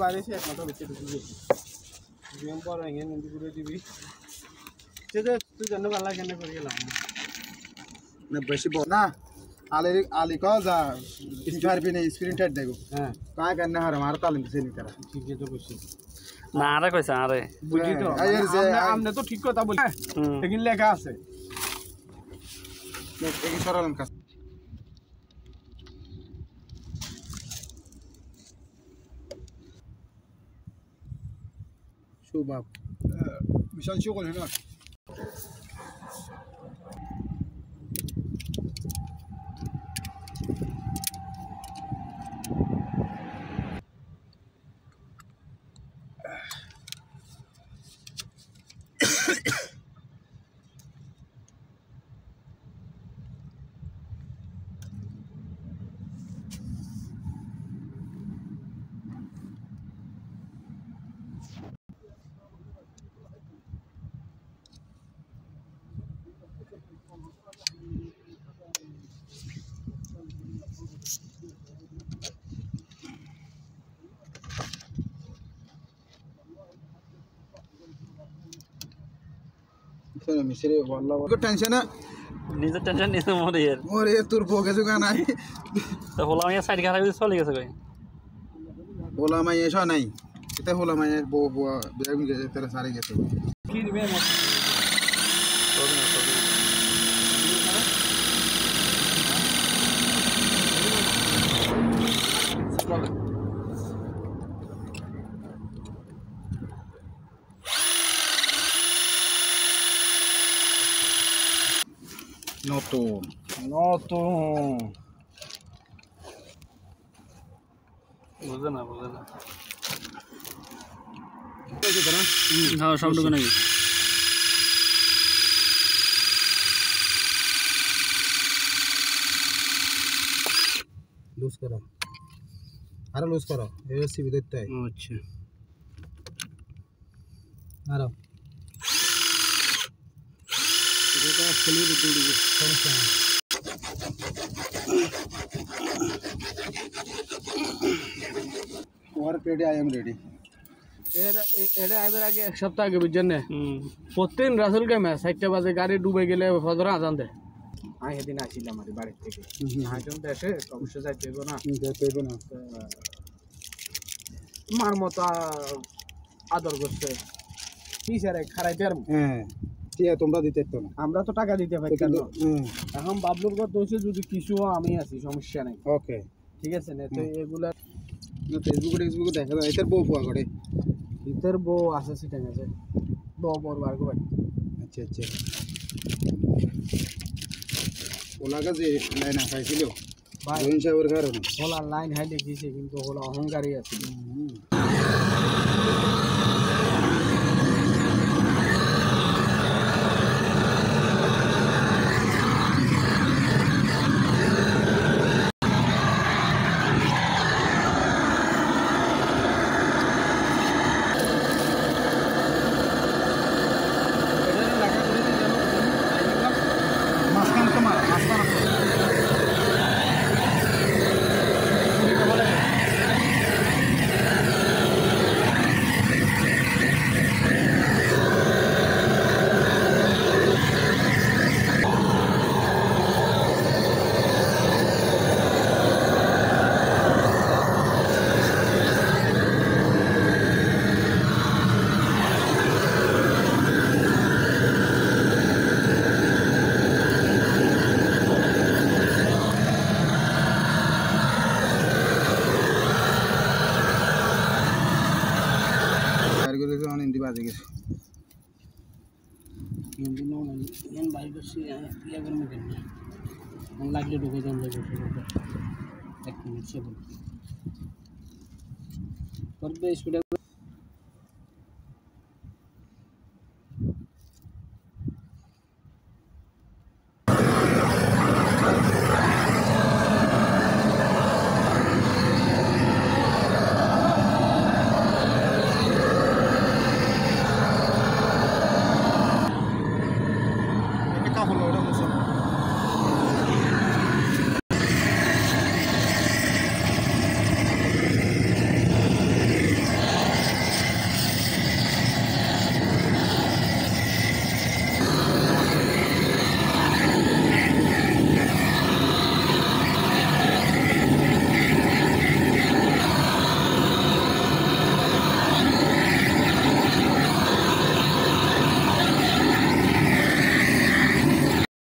বাইরে সে এক মাথা বেঁচে ঢুকে জিএম পর এঙ্গেন কিন্তু ঘুরে দিবি সেটা তুই জানো ভালো কেন করে গেলাম না বেশি না আলি কল যা স্পিকার পিনে স্ক্রিন টাইট দেখো হ্যাঁ কাই কেন হার মার তালিম সে নি করা ঠিক আছে তো কইছি না আরে কইছে আরে বুঝি তো আমনে তো ঠিক কথা বলি এখানে লেখা আছে এই সরল কাজ শুবাব মিশন শুকল হেনা मिसरे वाला को टेंशन है নিজে টেনশন নিতে मोरे তোর পোকে জুগা নাই তো হলা আমি সাইড ঘাড়া চলে গেছে কই होला मैं ऐसा नहीं इते होला मैं वो बेग में गए तेरे सारे गए কি দিবে নতুন বুঝে না হ্যাঁ সবটুকু নাকি लूज करो अरे लूज करो ये सी भी देता है अच्छा अरे ये तो फुली दूर समस्या और रेडी आई एम रेडी এটা আইবার আগে এক সপ্তাহ আগে বুঝছেন না প্রতিদিন রাসুল কে ম্যাচ 7টা বাজে গাড়ি ডুবে গেলে ফজর আজান দেয় আমি সেদিন আসছিলাম আমার বাড়ি থেকে হাইটন দেশে অবশ্য যাইতে হইব না মার মতো আদর করছে কি স্যার খারাইতে আর হ্যাঁ ঠিক আছে তোমরা দিতে তো না আমরা তো টাকা দিতে পারি কেন এখন বাবলুর কথা হচ্ছে যদি কিছু আমি আছি সমস্যা নাই ওকে ঠিক আছে না তো এগুলা ফেসবুকে দেখা যায় এটার বউ ফুয়া করে ভিতর বউ আছে সেটা আছে বউ বড় বার করে আচ্ছা আচ্ছা ওলা কাছে লাইন আসাইছিল ভাই জয়েন সাহেবের কারণে ওলা লাইন হাই দেখিছে কিন্তু ওলা অহংকারী আছে हिंदी बात है हिंदी में ये बाइक से ये अगर मैं करना हम लागले ढुके जान जाए एक मिनट से बोल पर बे स्पीड